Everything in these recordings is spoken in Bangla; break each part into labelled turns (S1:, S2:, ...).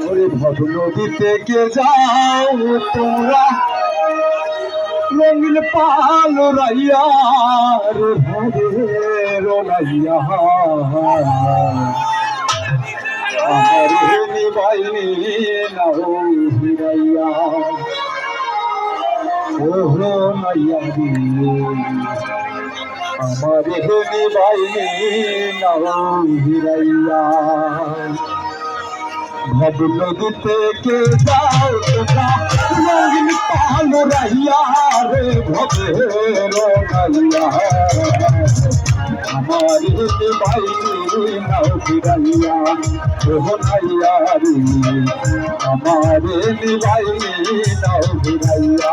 S1: ওরে ভব নদী থেকে যাও তোমরা রঙিন পাল রাইয়া রে ভবের রাইয়া আমার নিবাইনি নাও হিরাইয়া ওহো নাইয়া রে আমার নিবাইনি নাও হিরাইয়া ভব নদী থেকে যাও তোমরা রঙিন পাল রাইয়া রে ভবের রাইয়া আমার নিবাইনি নাও হিরাইয়া ওহো নাইয়া রে আমার নিবাইনি নাও হিরাইয়া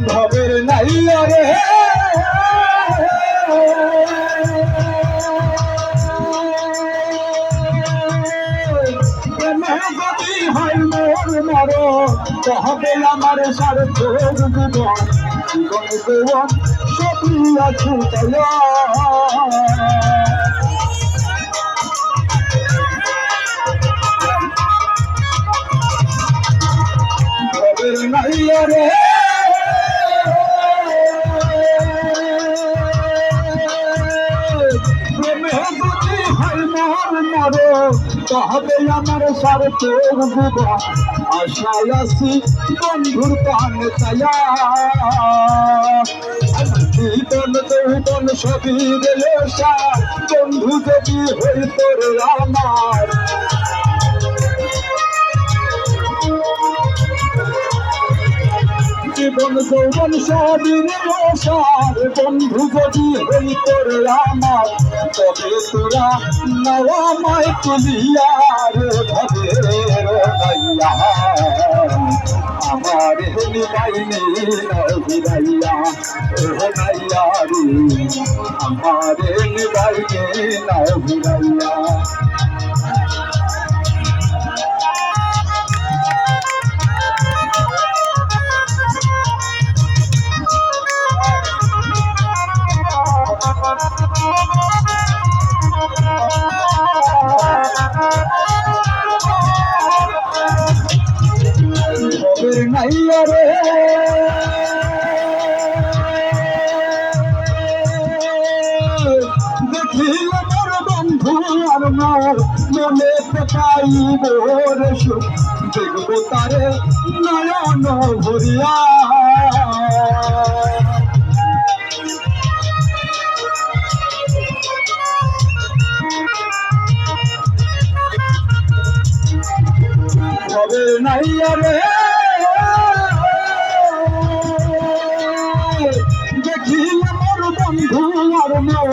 S1: ভবের নাইয়া রে যদি হয় মোর মারো তবে আমার স্বার্থ জীবন জীবন দেওয়ান সবই আছে ভবের নাইয়া রে তবে আমার স্বার্থ আশায় আছি বন্ধুর পান ছায়া জীবন যৌবন সবই দিলে বন্ধু যদি হই তোর আমার জীবন যৌবন সবই সার বন্ধু যদি হই তোর আমার তবে তোরা নওয়া মায় তুলিয়া রে ভবের রাইয়া আমার নিবাইনি নাও হিরাইয়া ওহো নাইয়া রে আমার নিবাইনি নাও হিরাইয়া ভবের নাইয়া রে দেখিল মোর বন্ধু আর মোর মনে পাইব রে সুখ দেখব তারে নয়ন ভরিয়া ভবের নাইয়া রে দেখিল মোর বন্ধু আর মোর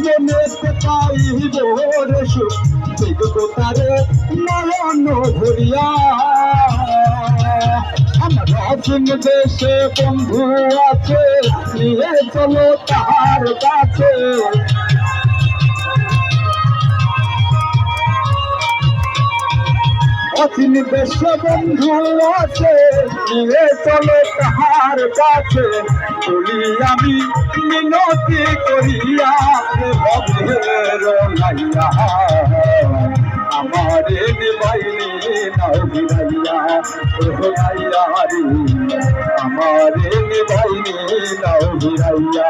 S1: মনে পাইব রে সুখ দেখব তারে নয়ন ভরিয়া আমার অচিন দেশে বন্ধু আছে নিয়ে চলো তাহার কাছে অচিন দেশে বন্ধু আছে নিয়ে চলো তাহার কাছে বলি আমি মিনতি করিয়া ভবের নাইয়া আমার নিবাইনি নাও হিরাইয়া ওহো নাইয়া রে আমার নিবাইনি নাও হিরাইয়া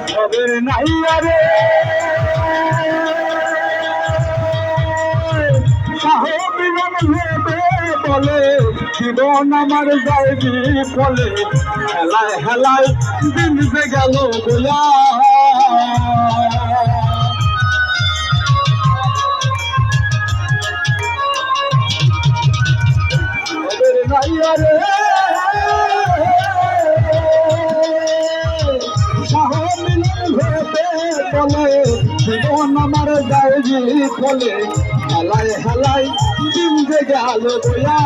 S1: ভবের নাইয়া রে জীবন আমার যাইবি ফলে হেলায় হেলায় দিন যে গেল গোয়া নাইয়া রে জীবন আমার যাইবি ফলে হেলায় হেলায় দিন যে গেল গোয়া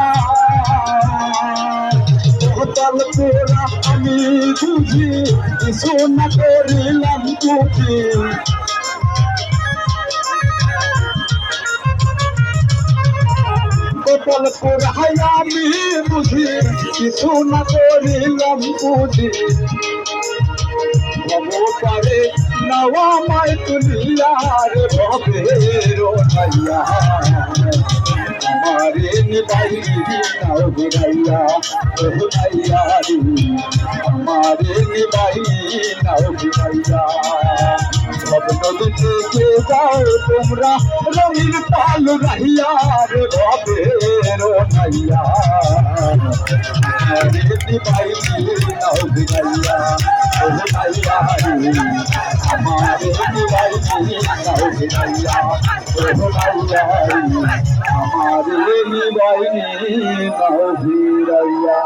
S1: হতাল তোরা আমি বুঝি কিছু না করিলাম টুকি কপাল পোড়াই আমি বুঝি কিছু না করিলাম বুঝি পারে নাওয়া মাই তুলিয়ার ভবের নাইয়া আমারে নিবাই নাও ঘুরাইয়া ঘুরাইয়া আমারে নিবাই নাও ঘুরাইয়া নদী থেকে যাও তোমরা রঙিন পাল রাহিয়া রে ভবের নাইয়া আমারে নিবাই নাও ঘুরাইয়া ঘুরাইয়া আমারে নিবাই নাও ঘুরাইয়া ঘুরাইয়া আমারে নিবাই নাও ঘুরাইয়া